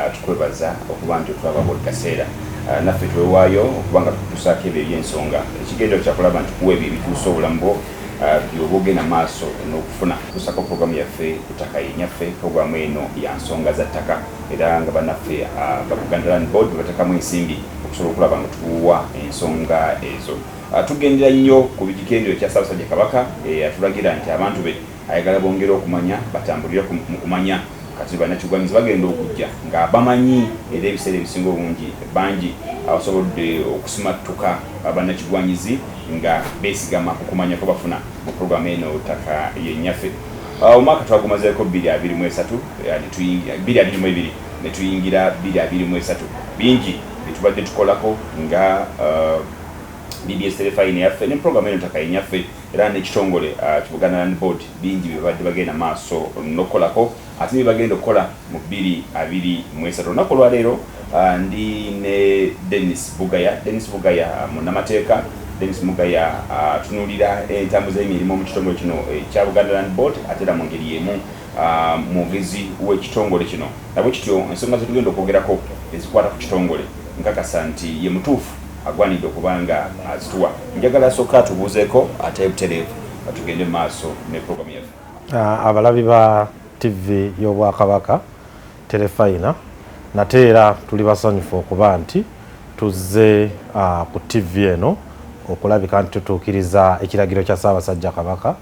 tukwebaza okuba nti otulaba buli kaseera naffe twewaayo okuba nga tutuusaako ebyo eby'ensonga ekigendero kyakulaba nti kuwa ebyo ebituusa obulamu bwo byoba ogenda maaso n'okufuna tutuusako puroguramu yaffe Ettaka yenyaffe puroguramu eno ya nsonga za ttaka era nga bannaffe ba Buganda Land Board bebatekamu ensimbi okusobola okulaba nga tuwa ensonga ezo. Tugendera nnyo ku bigendero kya Ssaabasajja Kabaka atulagira nti abantu be ayagala bongera okumanya batambulira mu kumanya kati bannakigwanyizi bagenda okujja nga bamanyi era ebiseera ebisinga obungi bangi abasobodde okusimattuka bannakigwanyizi nga beesigama ku kumanya ko bafuna mu puroguramu eno Ettaka yenyaffe. Omwaka twagumazeeko 2023 ne tuyingira 2023 bingi bitubadde tukolako nga BBS telefine yaffe ne puroguramu eno Ettaka yenyaffe era n'ekitongole Buganda Land Board bingi bibadde bagenda maaso n'okukolako ate bibagenda okukola mu 2023. Olunaku olwaleero ndi ne Denis Bugaya munnamateeka. Denis Bugaya atunuulira entambuza y'emirimu mu kitongole kino ekya Buganda Land Board ate era mu ngeri y'emu mwogezi w'ekitongole kino nabwe kityo ensonga zetugenda okwogerako ezikwata ku kitongole nkakasa nti ye mutuufu agwanidde okubanga azituwa. Njagala asooka atubuuzeeko ate butereevu batugende mu maaso ne puroguramu yaffe. Abalabi ba TV y'Obwakabaka Telefayina nate era tuli basanyufu okuba nti tuzze ku TV eno okulabika nti tutuukiriza ekiragiro kya Ssaabasajja Kabaka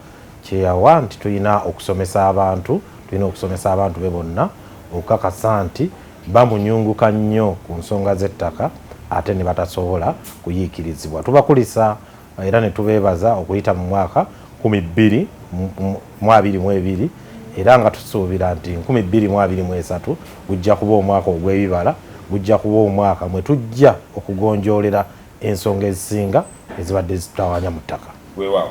kyeyawa nti tulina okusomesa abantu be bonna okukakasa nti bamunyunguka nnyo ku nsonga z'ettaka ate ne batasobola kuyiikirizibwa. Tubakulisa era ne tubeebaza okuyita mu mwaka 2022 era nga tusuubira nti 2023 gujja kuba omwaka ogw'ebibala, gujja kuba omwaka mwe tujja okugonjoolera ensonga ezisinga ezibadde zitawanya mu ttaka. Weewaawo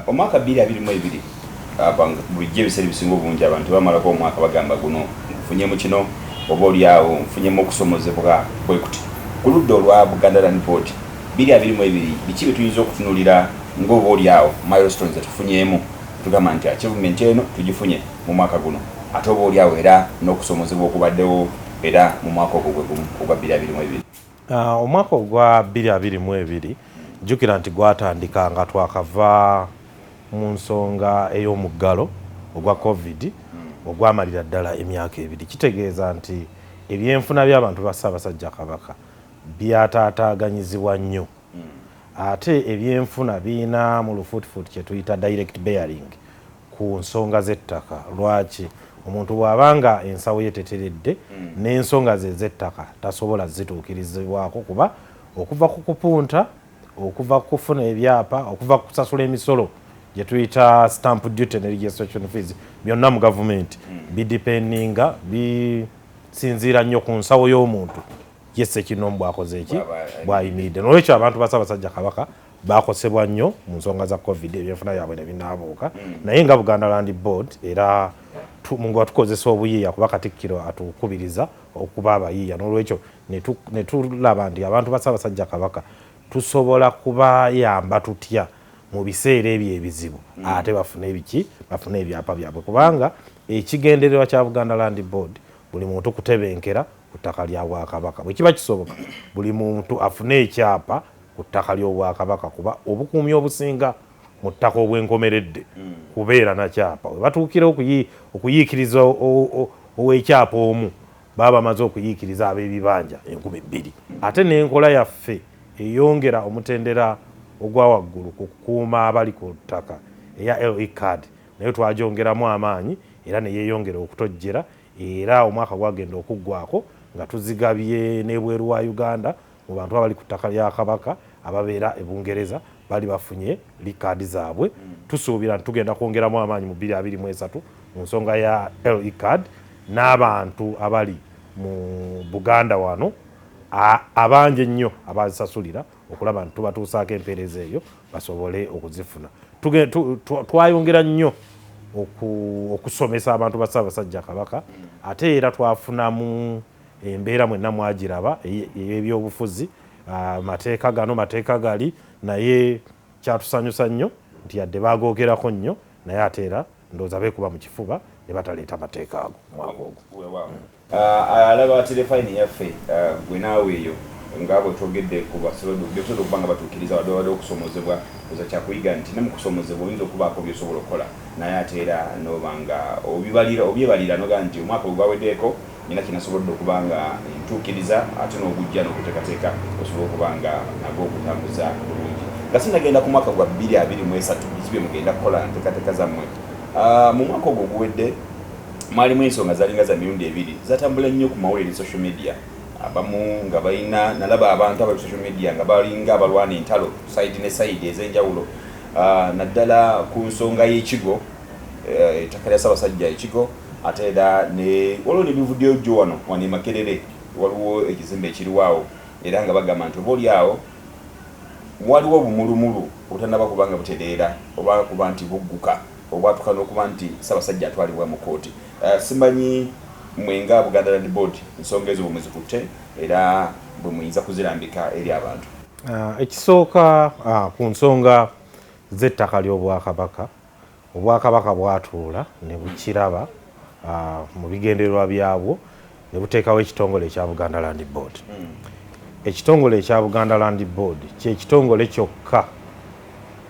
omwaka 2022 bulijjo ebiseera ebisinga obungi abantu bamalako omwaka bagamba guno nfunyemu kino oba oliawo nfunyemu okusomozebwa bwe kuti. Ku ludda olwa Buganda Land Board 2022 biki bye tuyinza okutunuulira ng'oba oliawo milestones etufunyeemu tugamba nti achievement eno tugifunye mu mwaka guno ate oba oliawo era n'okusomozebwa okubaddewo era mu mwaka ogwo ogwa 2022. Omwaka ogwa 2022 jjukira nti gwatandika nga twakava mu nsonga ey'omuggalo ogwa COVID ogwamalira ddala emyaka 2. Kitegeeza nti ebyenfuna by'abantu ba Ssaabasajja Kabaka byataataaganyizibwa nnyo ate ebyenfuna biina mu lufuutifuuti kye tuyita direct bearing ku nsonga z'ettaka. Lwaki omuntu bw'abanga ensawo ye teteredde n'ensonga ze z'ettaka tasobola zituukirizibwako kuba okuva ku kupunta, okuva ku kufuna ebyapa, okuva ku kusasula emisolo gye tuyita stamp duty ne registration fees byonna mu gavumenti bidipendinga bisinziira nnyo ku nsawo y'omuntu yesse kino bwakoze eki bwayimiridde. N'olwekyo abantu ba Ssaabasajja Kabaka bakosebwa nnyo mu nsonga za COVID ebyenfuna byabwe ne binaabuuka naye nga Buganda Land Board era mungu atukozesa obuyiiya kuba Katikkiro atukubiriza okuba abayiiya. N'olwekyo ne tulaba nti abantu ba Ssaabasajja Kabaka tusobola kubayamba tutya mu biseera ebyo ebizibu ate bafune ebiki bafune ebyapa byabwe kubanga ekigendererwa kya Buganda Land Board buli muntu kutebenkera ku ttaka lya Bwakabaka. Bwe kiba kisoboka buli muntu afune ekyapa ku ttaka ly'Obwakabaka kuba obukuumi obusinga mu ttaka obwenkomeredde kubeera na kyapa. We batuukira okuyiikiriza ow'ekyapa omu baba bamaze okuyiikiriza ab'ebibanja 2,000. Ate n'enkola yaffe eyongera omutendera ogwa waggulu ku kukuuma abali ku ttaka eya LE card naye twagyongeramu amaanyi era ne yeeyongera okutojjera era omwaka gwagenda okuggwako nga tuzigabye n'ebweru wa Uganda mu bantu abali ku ttaka lya Kabaka ababeera e Bungereza bali bafunye likaadi zaabwe. Tusuubira nti tugenda kwongeramu amaanyi mu 2023 mu nsonga ya LE card n'abantu abali mu Buganda wano abangi ennyo abazisasulira okulaba nti tubatuusaako empeereza eyo basobole okuzifuna. Twayongera nnyo okusomesa abantu ba Ssaabasajja Kabaka ate era twafunamu embeera mwenna mwagiraba ey'ebyobufuzi mateeka gano mateeka gali naye kyatusanyusa nnyo nti yadde bagoogerako nnyo naye ate era ndowooza beekuba mu kifuba ne bataleeta mateeka ago mwaka ogwo. alaba telefine yaffe gwe naawe eyo nga bwe twogedde ku basobola okubanga batuukiriza wadde okusomozebwa oza kyakuyiga nti ne mu kusomozebwa oyinza okubaako byosobola okukola naye ate era nobanga obyebalira noga nti omwaka ogwaweddeeko nina kinasobodde okuba nga ntuukiriza ate n'ogujja n'okuteekateeka osobola okuba nga nagwo okutambuza bulungi nga sinagenda ku mwaka gwa 2023 biki bye mugenda kukola nteekateeka zammwe mu mwaka ogwo oguwedde mwalimu ensonga zalinga za mirundi ebiri zatambula nnyo ku mawulire social media abamu nga balina nalaba abantu aba social media nga balinga abalwana entalo side ne side ez'enjawulo naddala ku nsonga y'ekigo ettaka lya Ssaabasajja ekigo ate era ne waliwo n'ebivuddeo jjo wano e Makerere waliwo ekizimbe ekiriwaawo era nga bagamba nti oba oliawo waliwo obumulumulu obutannaba kuba nga butereera oba kuba nti bugguka obwatuka n'okuba nti Ssaabasajja atwalibwa mu kooti simanyi mwenga Buganda Land Board ensonga ezo bwe zikutte era bwe muyinza kuzirambika eri abantu ekisooka ku nsonga z'ettaka ly'Obwakabaka Obwakabaka bwatuula ne bukiraba mu bigendererwa byabwo ne buteekawo ekitongole ekya Buganda Land Board ekitongole ekya Buganda Land Board kyekitongole kyokka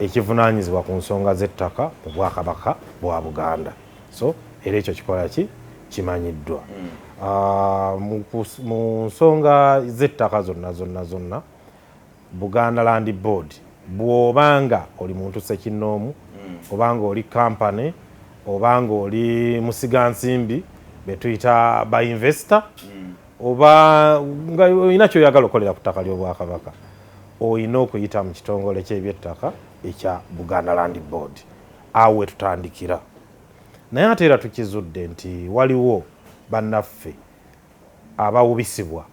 ekivunaanyizibwa ku nsonga z'ettaka mu Bwakabaka bwa Buganda so era ekyo kikola ki kimanyiddwa mu nsonga z'ettaka zonna Buganda Land Board bw'obanga oli muntu ssekinnoomu obanga oli kampani obanga oli musigansimbi betuyita ba investor oba nga olina kyoyagala okolera ku ttaka ly'Obwakabaka olina okuyita mu kitongole ky'ebyettaka ekya Buganda Land Board awo tutandikira naye ate era tukizudde nti waliwo bannaffe abawubisibwa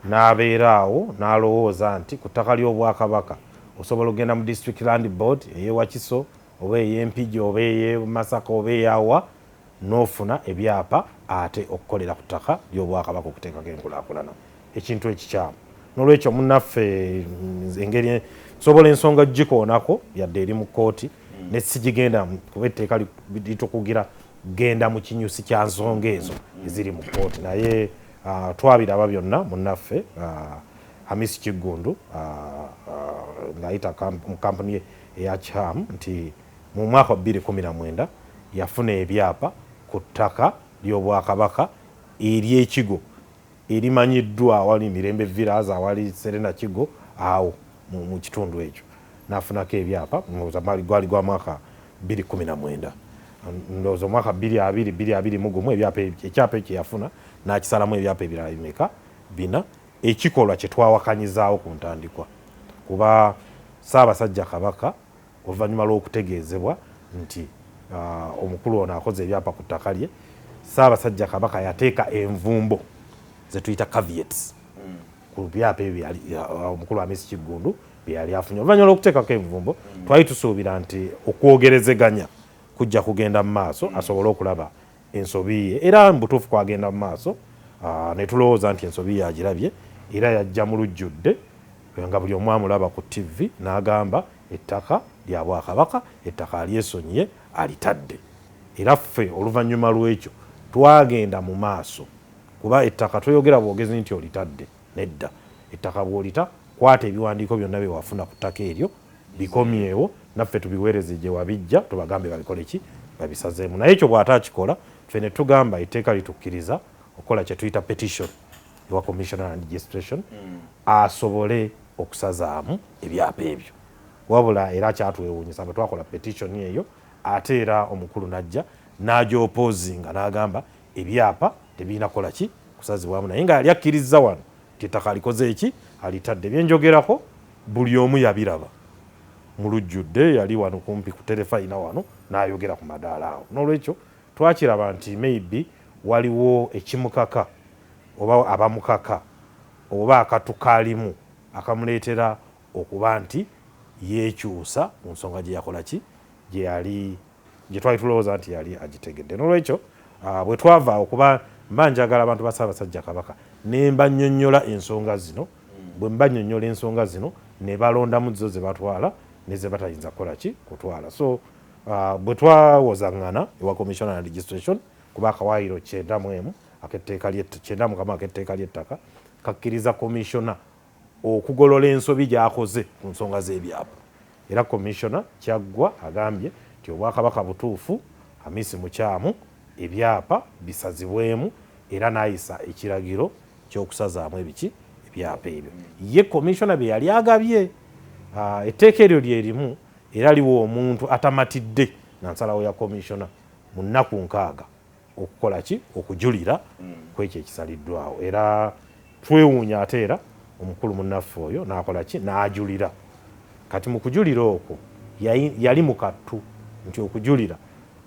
n'abeeraawo n'alowooza nti ku ttaka ly'Obwakabaka osobola okugenda mu District Land Board ey'Ewakiso oba ey'Empigi oba ey'Masaka oba ey'Awa n'ofuna ebyapa ate okukolera ku ttaka ly'Obwakabaka okuteekako enkulaakulana ekintu ekikyamu n'olwekyo munnaffe engeri sobola ensonga gikoonako yadde eri mu kkooti ne sigigenda kuba etteeka litukugira genda mu kinyusi kya nsonga ezo eziri mu kkooti naye twabiraba byonna munnaffe Hamisi Kiggundu ng'ayita mu kampuni eya Cham nti mu mwaka wa 2019 yafuna ebyapa ku ttaka ly'Obwakabaka ery'ekigo erimanyiddwa awali Mirembe Villas awali Serena Kigo awo mu kitundu ekyo nafunako ebyapa gwali gwa mwaka 2019 ndowooza omwaka 2021 ekyapa ekyo yafuna n'akisalamu ebyapa ebirala bimeka bina ekikolwa kye twawakanyizaawo ku ntandikwa kuba Ssaabasajja Kabaka oluvannyuma lw'okutegeezebwa nti omukulu ono akoze ebyapa ku ttaka lye Ssaabasajja Kabaka yateeka envumbo ze tuyita caveats ku byapa ebyo omukulu Hamisi Kiggundu bye yali afunye oluvannyuma lw'okuteekako envumbo twali tusuubira nti okwogerezeganya kujja kugenda mu maaso asobole okulaba ensobi ye era mu butuufu kwagenda mu maaso ne tulowooza nti ensobi ye agirabye era yajja mu lujjudde nga buli omu amulaba ku TV n'agamba ettaka lya Bwakabaka ettaka alyesonyiye alitadde era ffe oluvannyuma lw'ekyo twagenda mu maaso kuba ettaka toyogera bwogezi nti olitadde nedda ettaka bw'olita kwata ebiwandiiko byonna bye wafuna ku ttaka eryo bikomyewo naffe tubiweereze gye wabijja tubagambe babikole ki babisazeemu naye ekyo bw'ate akikola ffe ne tugamba etteeka litukkiriza okukola kye tuyita petition ewa commissioner and registration asobole okusazaamu ebyapa ebyo wabula era kyatwewuunyisa nga twakola petition eyo ate era omukulu najja n'agyopozinga n'agamba ebyapa tebirina kukola ki kusazibwamu naye nga yali akkiriza wano nti ettaka alikoze eki alitadde byenjogerako buli omu yabiraba mu lujjudde yali wano kumpi ku terefayina wano n'ayogera ku madaala awo n'olwekyo twakiraba nti maybe waliwo ekimukaka oba abamukaka oba akatukaalimu akamuleetera okuba nti yeekyusa mu nsonga gye yakola ki gye twali tulowooza nti yali agitegedde n'olwekyo bwe twava okuba mba njagala abantu ba Ssaabasajja Kabaka ne mbannyonnyola ensonga zino bwe mbannyonnyola ensonga zino ne balondamu zo ze batwala ne ze batayinza kukola ki kutwala so bwe twawozaŋŋana ewa commissioner and registration kuba akawaayiro 91 ak'etteeka kyenda mukama ak'etteeka ly'ettaka kakkiriza komishona okugolola ensobi gy'akoze ku nsonga z'ebyapa era komishona kyaggwa agambye nti obwakabaka butuufu Hamisi mukyamu ebyapa bisazibwemu era n'ayisa ekiragiro ky'okusazaamu ebiki ebyapa ebyo ye komishona bye yali agabye etteeka eryo lyerimu era liwa omuntu atamatidde na nsalawo ya komishona mu nnaku 6 okukola ki okujulira ku ekyo ekisaliddwawo era twewuunya ate era omukulu munnaffe oyo n'akola ki n'ajulira kati mu kujulira okwo yali mu kattu nti okujulira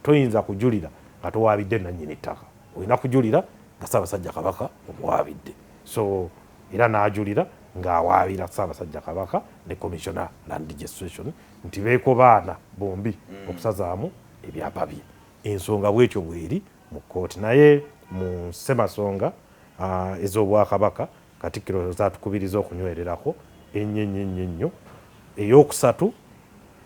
toyinza kujulira nga towaabidde nannyini ttaka olina kujulira nga Ssaabasajja Kabaka omuwaabidde so era n'ajulira ng'awaabira Ssaabasajja Kabaka ne Commissioner Land Registration nti beekobaana bombi okusazaamu ebyapa bye ensonga bwekyo bweri mu kkooti naye mu ssemasonga ez'Obwakabaka Katikkiro zaatukubiriza okunywererako ennyo ey'okusatu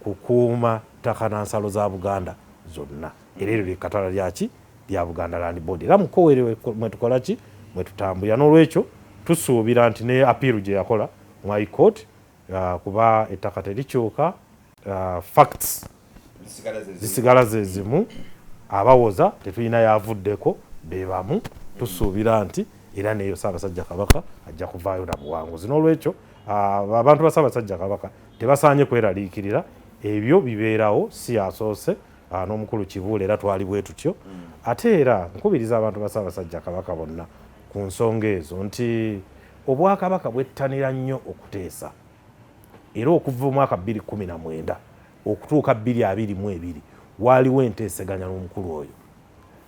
kukuuma ttaka na nsalo za Buganda zonna era eryo ly'ekkatala lyaki lya Buganda Land Board era mukoweere mwe tukola ki mwe tutambulira n'olwekyo tusuubira nti ne appeal gye yakola mu High Court kuba ettaka terikyuka facts zisigala ze zimu abawoza tetulina yavuddeko bebamu tusuubira nti era neyo Ssaabasajja Kabaka ajja kuvaayo na buwanguzi n'olwekyo abantu ba Ssaabasajja Kabaka tebasaanye kweraliikirira ebyo bibeerawo si asoose n'omukulu Kibuule era twali bwe tutyo ate era nkubiriza abantu ba Ssaabasajja Kabaka bonna ku nsonga ezo nti Obwakabaka bwettanira nnyo okuteesa era okuva mu mwaka 2019 okutuuka 2022 waaliwo enteeseganya n'omukulu oyo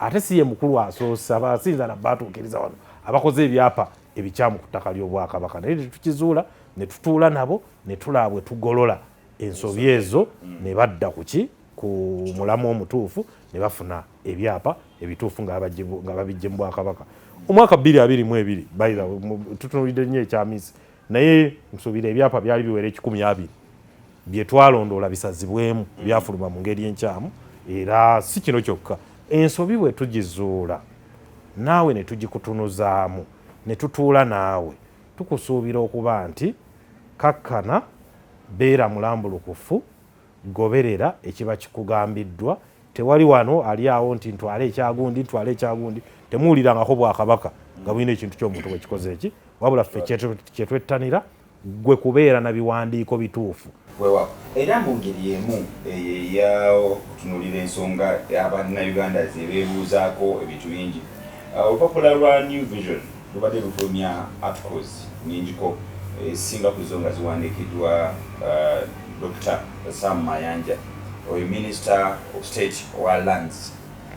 ate si ye mukulu asoose abasinza na baatuukiriza wano abakoze ebyapa ebikyamu ku ttaka ly'Obwakabaka naye tukizuula ne tutuula nabo ne tulaba bwe tugolola ensobi ezo ne badda kuki ku mulamu omutuufu ne bafuna ebyapa ebituufu nga babijje mu Bwakabaka omwaka 2022 bayira tutunulidde nnyo ekyamisi naye nsuubira ebyapa byali biwera 120 bye twalondoola bisazibwemu byafuluma mu ngeri enkyamu era si kino kyokka ensobi bwe tugizuula naawe ne tugikutunuzaamu ne tutuula naawe tukusuubira okuba nti kakkana beera mulambulukufu goberera ekiba kikugambiddwa tewali wano ali awo nti ntwale ekyagundi temuwulirangako Bwakabaka nga bulina ekintu ky'omuntu bwe kikoze eki wabula ffe kyetwettanira gwe kubeera na biwandiiko bituufu era mu ngeri emu eyakutunulira ensonga abannayuganda zebeebuuzaako ebintu bingi olupapula lwa New Vision lubadde lufulumya articles nyingiko esinga ku zo nga ziwandiikiddwa Dr. Sam Mayanja oyo Minister of State wa Lands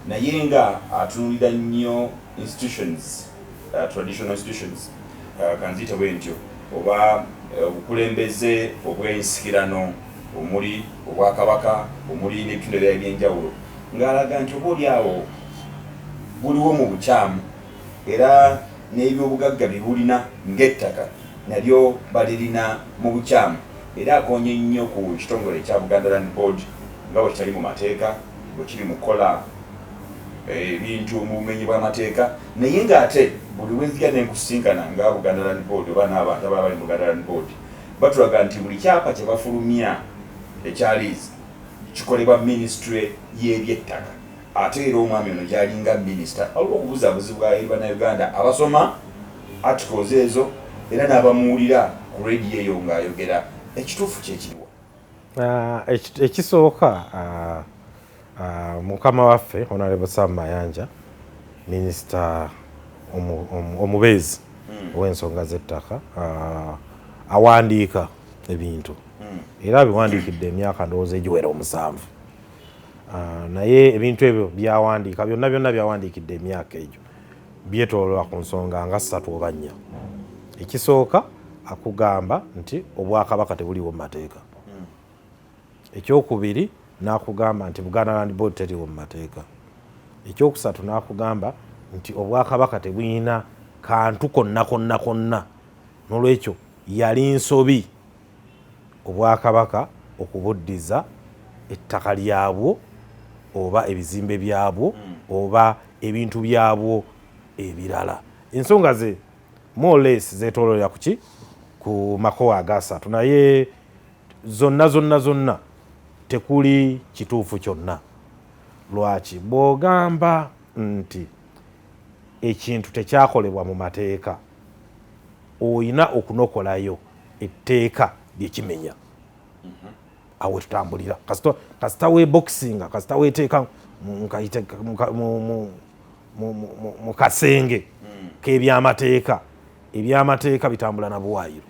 naye nga atunulira nnyo institutions traditional institutions kanziyita bwe ntyo oba obukulembeze obw'ensikirano omuli Obwakabaka omuli n'ebitundu ebirala eby'enjawulo ng'alaga nti oba oli awo buliwo mu bukyamu era n'ebyobugagga bye bulina ng'ettaka nalyo balirina mu bukyamu era akonye nnyo ku kitongole ekya Buganda Land Board nga bwe kitali mu mateeka bwe kiri mu kukola ebintu mu bumenyi bw'amateeka naye ng'ate buli wenzija n'enkusinkana nga Buganda Land Board oba n'abantu ababa bali mu Buganda Land Board batulaga nti buli kyapa kye bafulumya ekyaliizi kikolebwa ministry y'ebyettaka ate era omwami ono gyalinga minisita olw'okubuzaabuzi bwa Bannayuganda abasoma articles ezo era n'abamuwulira ku radio eyo ng'ayogera ekituufu kyekiriwa ekisooka mukama waffe Honorable Sam Mayanja minisita omubeezi ow'ensonga z'ettaka awandiika ebintu era abiwandiikidde emyaka ndowooza egiwera 7 naye ebintu ebyo byawandiika byonna byawandiikidde emyaka egyo byetoololwa ku nsonga nga 3 oba 4 ekisooka akugamba nti Obwakabaka tebuliwo mu mateeka ekyokubiri n'akugamba nti Buganda Land Board teriwo mu mateeka ekyokusatu n'akugamba nti Obwakabaka tebulina kantu konna n'olwekyo yali nsobi Obwakabaka okubuddiza ettaka lyabwo oba ebizimbe byabwo oba ebintu byabwo ebirala. Ensonga ze more or less zetololera kuki ku makowa agasatu, naye zonna tekuli kituufu kyonna. Lwaki bw'ogamba nti ekintu tekyakolebwa mu mateeka, oyina okunokolayo etteeka lyekimenya. Awo tutambulira kasita weeboxinga, kasita weeteeka mu kasenge k'ebyamateeka, ebyamateeka bitambula na buwaayiro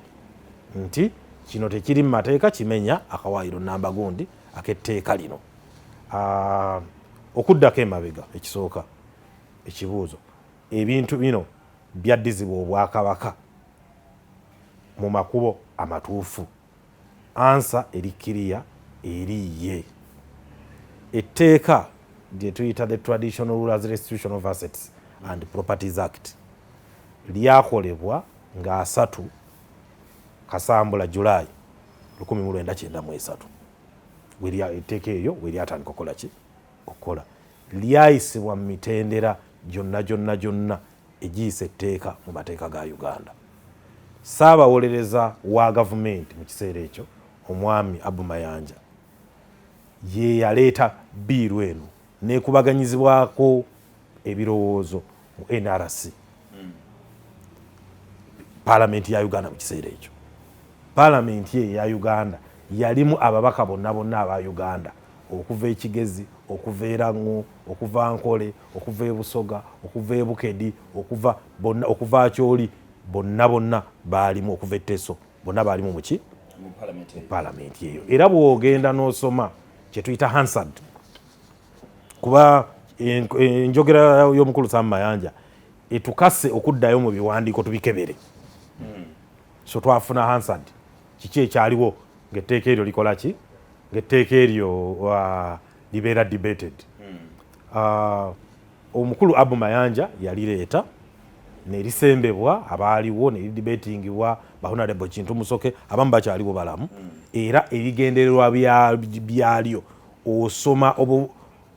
nti kino tekiri mu mateeka, kimenya akawaayiro namba gundi ak'etteeka lino. Okuddako emabega, ekisooka ekibuuzo, ebintu bino byaddizibwa Obwakabaka mu makubo amatuufu. Ansa erikiriya eriye. Etteeka lye tuyita the Traditional Rulers Restitution of Assets and Properties Act lyakolebwa nga 3 Kasambula Julayi 1993. Etteeka eryo we lyatandika okukola ki? Okukola. Lyayisibwa mu mitendera gyonna egiyisa etteeka mu mateeka ga Uganda. Ssaabawolereza wa gavumenti mu kiseera ekyo, omwami Abumayanja, ye yaleeta biiru eno nekubaganyizibwako ebirowoozo mu NRC, Paalamenti ya Uganda. Mu kiseera ekyo Paalamenti ya Uganda yalimu ababaka bonna aba Uganda, okuva e Kigezi, okuva e Rango, okuva Nkole, okuva e Busoga, okuva e Bukedi, okuva Akyoli, bonna baalimu, okuva e Teso, bonna baalimu mu ki? Mu Paalamenti eyo. Era bw'ogenda n'osoma kye tuyita Hansard, kuba enjogera y'omukulu Sam Mayanja etukase okuddayo mu biwandiiko tubikebere. So twafuna Hansard, kiki ekyaliwo ng'etteeka eryo likola ki? Ng'etteeka eryo libeera debated. Omukulu Abu Mayanja yalireeta nerisembebwa, abaaliwo neridebatingibwa ba Honorable Kintu Musoke, abamu bakyaliwo balamu, era ebigendererwa byalyo osoma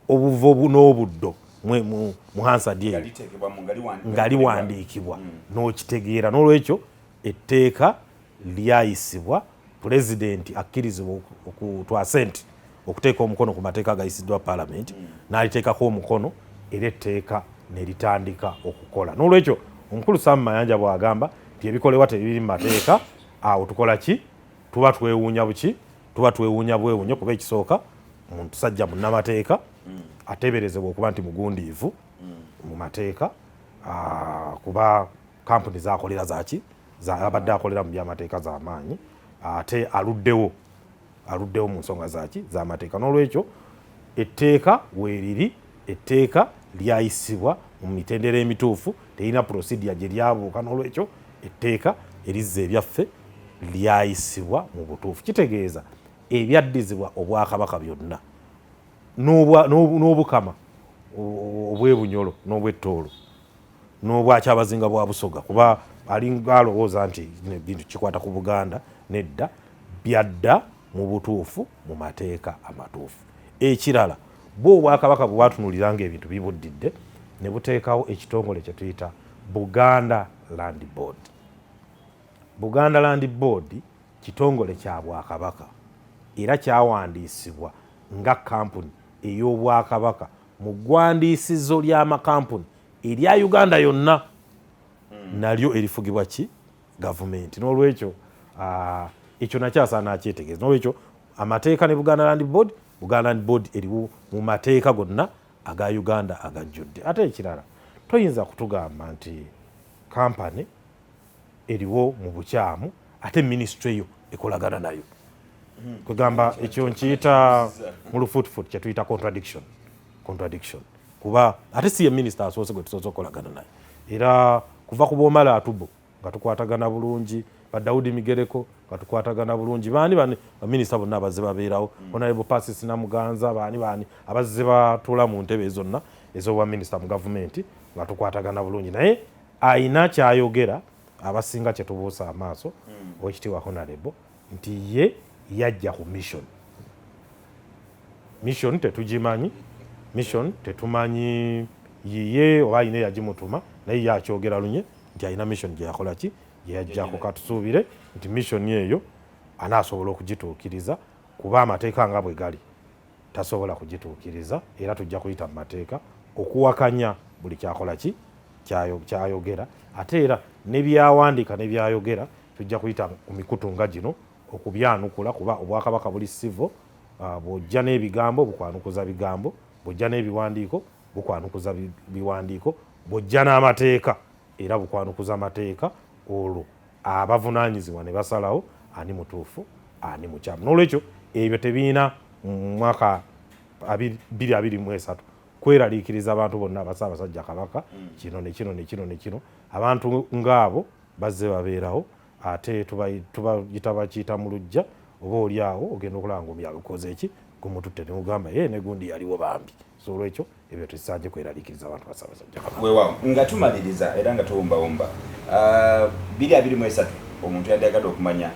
obuvo n'obuddo mu Hansard eyo nga liwandiikibwa n'okitegeera. N'olwekyo etteeka lyayisibwa, pulezidenti akkirizibwa okutwasa nti okuteeka omukono ku mateeka agayisiddwa Paalamenti, n'aliteekako omukono, era etteeka ne litandika okukola. N'olwekyo omukulu Sam Mayanja bw'agamba nti ebikolebwa tebiri mu mateeka, awo tukola ki? Tuba twewuunya buki? Tuba twewuunya bwewunyo, kuba ekisooka omuntu sajja munnamateeka ateeberezebwa okuba nti mugundiivu mu mateeka, kuba kampuni zakolera zaki? Abadde akolera mu byamateeka z'amaanyi, ate aluddewo mu nsonga zaki? Z'amateeka. N'olwekyo etteeka weeriri, etteeka lyayisibwa mu mitendera emituufu, terina procedure gye lyabuuka. N'olwekyo etteeka erizza ebyaffe lyayisibwa mu butuufu. Kitegeeza ebyaddizibwa Obwakabaka byonna n'obukama obwebunyolo n'obwettoolo n'obwakyabazinga bwa Busoga, kuba alinga alowooza nti bintu kikwata ku Buganda, nedda, byadda mu butuufu mu mateeka amatuufu. Ekirala, bo Obwakabaka bwe bwatunulira nga ebintu bibuddidde, ne buteekawo ekitongole kye tuyita Buganda Land Board. Buganda Land Board kitongole kya Bwakabaka era kyawandiisibwa nga kampuni ey'Obwakabaka mu ggwandiisizo ly'amakampuni erya Uganda yonna, nalyo erifugibwa ki? Gavumenti. N'olwekyo ekyo nakyasaana akyetegeeza. N'olwekyo amateeka ne Buganda Land Board eriwo mu mateeka gonna aga Uganda agajjudde. Ate ekirala, toyinza kutugamba nti kampani eriwo mu bukyamu ate minisitule yo ekolagana nayo. Kugamba ekyo nkiyita mu lufuutufuutu kye tuyita contradiction. Kuba ate si ye minisita asoose gwe tusoose okukolagana naye. Era kuva ku Boomala Atubo nga tukwatagana bulungi, ba Daudi Migereko nga tukwatagana bulungi, baani baminisita bonna abazze babeerawo, Honorable Pacis Namuganza, baani abazze batuula mu ntebe zonna ez'obwaminisita mu gavumenti nga tukwatagana bulungi. Naye ayina kyayogera abasinga kye tubuusa amaaso, Oweekitiibwa Honorable, nti ye yajja ku mission tetugimanyi, mission tetumanyi yiye oba ayina eyagimutuma, naye yakyogera lunye nti alina mission gye yakola ki gye yajjako katusuubire nti mission eyo anaasobola okugituukiriza kuba amateeka nga bwe gali tasobola kugituukiriza era tujja kuyita mu mateeka okuwakanya buli kyakola ki kyayogera ate era ne byawandiika ne byayogera tujja kuyita ku mikutu nga gino okubyanukula kuba obwakabaka buli sivo bw'ojja n'ebigambo bukwanukuza bigambo bw'ojja n'ebiwandiiko bukwanukuza biwandiiko bw'ojja n'amateeka era bukwanukuza amateeka olwo abavunaanyizibwa ne basalawo ani mutuufu ani mukyamu n'olwekyo ebyo tebiina mu mwaka 2023 kweraliikiriza abantu bonna Ssaabasajja Kabaka kino ne kino ne kino ne kino abantu ng'abo bazze babeerawo ate tubayita bakiyita mu luggya oba oli awo ogenda okulaba nga omuyala ukoze eki gumututte ne mugamba ye ne gundi yaliwo bambi so olwekyo ebyo tusaanye kweraliikiriza abantu ba Ssaabasajja Kabaka weewaawo nga tumaliriza era nga tuwumbawumba 2023 omuntu yandiyagadde okumanya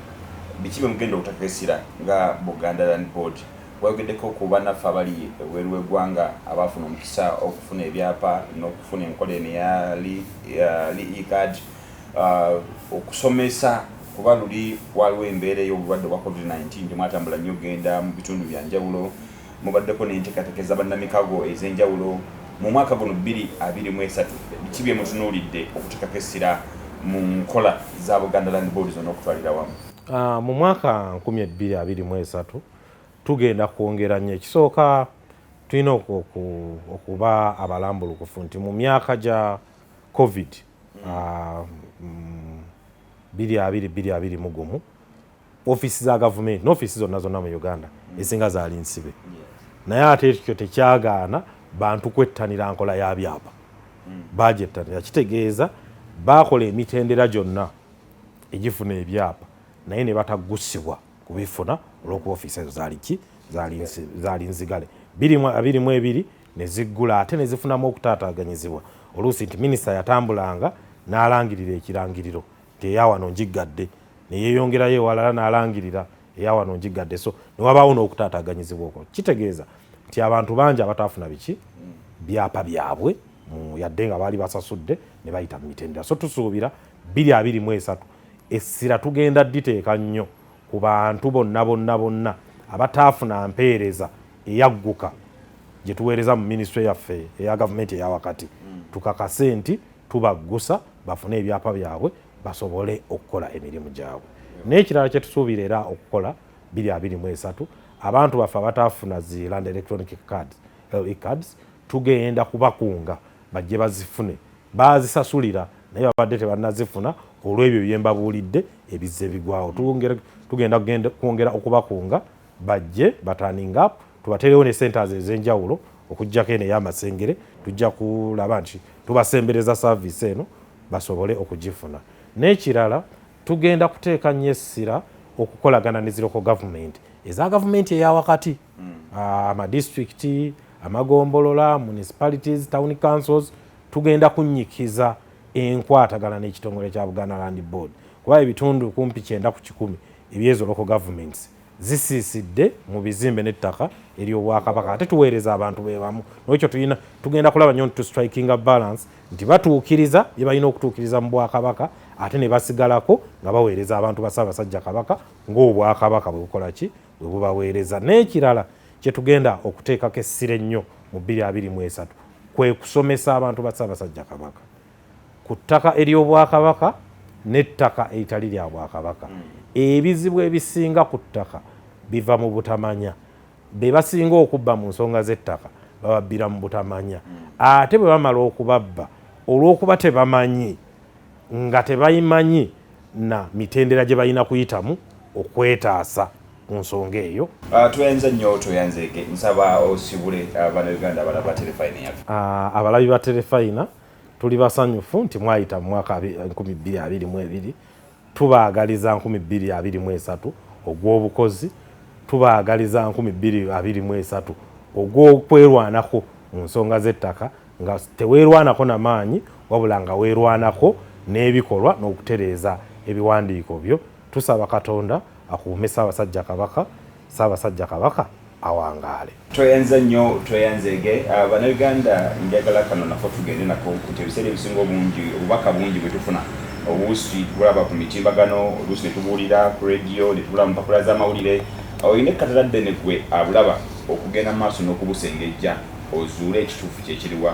biki bye mugenda okutakesira nga Buganda Land Board wayogeddeko ku bannaffe abali ebweru w'eggwanga abafuna omukisa okufuna ebyapa n'okufuna enkola eno eya e-card okusomesa kuba luli waliwo embeera ey'obulwadde bwa COVID-19 temwatambula nnyo ogenda mu bitundu bya njawulo mubaddeko n'enteekateeka za bannamikago ez'enjawulo mu mwaka guno 2023 biki bye mutunuulidde okutekakesira mu nkola za Buganda Land Board zonna okutwalira wamu mu mwaka 2023 tugenda kwongera nnyo ekisooka tulina okuba abalambulukufu nti mu myaka gya COVID 2020 ofiisi za gavumenti n'ofiisi zonna mu Uganda ezinga zaali nsibe naye ate ekyo tekyagaana bantu kwettanira nkola ya byapa bagyettanira kitegeeza baakola emitendera gyonna egifuna ebyapa naye ne bataggusibwa kubifuna olw'okuba ofiisi ezo zaali nzigale 2022 ne ziggula ate ne zifunamu okutaataaganyizibwa oluusi nti minisita yatambulanga n'alangirira ekirangiriro nti eyawano njigadde ne yeeyongerayo ewalala n'alangirira eyawano njigadde so ne wabaawo n'okutaataaganyizibwa okwo kitegeeza nti abantu bangi abataafuna biki byapa byabwe yadde nga baali basasudde ne bayita mu mitendera so tusuubira 2023 essira tugenda dditeeka nnyo ku bantu bonna abataafuna mpeereza eyagguka gye tuweereza mu minisitule yaffe eya gavumenti eyawakati tukakase nti tubaggusa bafune ebyapa byabwe basobole okukola emirimu gyabwe n'ekirala kye tusuubira era okukola 2023 abantu baffe abataafuna zi land electronic cards tugenda kubakunga bajje bazifune bazisasulira naye babadde tebannazifuna olw'ebyo bye mbabuulidde ebizze bigwawo tugenda kwongera okubakunga bajje baturning up tubaterewo ne centers ez'enjawulo okujjako eno ey'amasengere tujja kulaba nti tubasembereza service eno basobole okugifuna n'ekirala tugenda kuteeka nnyo essira okukolagana ne local government eza gavumenti eyawakati amadistricti amagombolola municipalities town councils tugenda kunnyikiza enkwatagana n'ekitongole kya Buganda Land Board kuba ebitundu kumpi 9 ku 10 ebyezo local governments zisiisidde mu bizimbe n'ettaka ery'Obwakabaka ate tuweereza abantu bebamu n'ekyo tugenda kulaba nnyo nti striking a balance nti batuukiriza bye balina okutuukiriza mu Bwakabaka ate ne basigalako nga baweereza abantu ba Ssaabasajja Kabaka ng'Obwakabaka bwe bukola ki bwe bubaweereza n'ekirala kye tugenda okuteekako essira ennyo mu 2023 kwe kusomesa abantu ba Ssaabasajja Kabaka ku ttaka ery'Obwakabaka n'ettaka eritali lya Bwakabaka ebizibu ebisinga ku ttaka biva mu butamanya be basinga okubba mu nsonga z'ettaka bababbira mu butamanya ate bwe bamala okubabba olw'okuba tebamanyi nga tebayimanyi na mitendera gye balina kuyitamu okwetaasa ku nsonga eyo tuyanze nnyo tuyanzeeke nsaba osibule Bannayuganda abalaba terefayina yaffe abalabi ba terefayina tuli basanyufu nti mwayita mu mwaka 2022 tubaagaliza 2023 ogw'obukozi tubaagaliza 2023 ogw'okwerwanako mu nsonga z'ettaka nga teweerwanako n'amaanyi wabula nga weerwanako n'ebikolwa n'okutereeza ebiwandiiko byo tusaba Katonda akuume Ssaabasajja Kabaka awangaale. Tweyanza nnyo tweyanzege bannayuganda njagala kano nako tugende nako kuti ebiseera ebisinga obungi obubaka bungi bwe tufuna obuusi tulaba ku mitimbagano oluusi ne tubuulira ku rediyo ne tubula mu mpapula z'amawulire oyina ekkatala ddene gwe abulaba okugenda mu maaso n'okubusengejja ozuule ekituufu kyekiriwa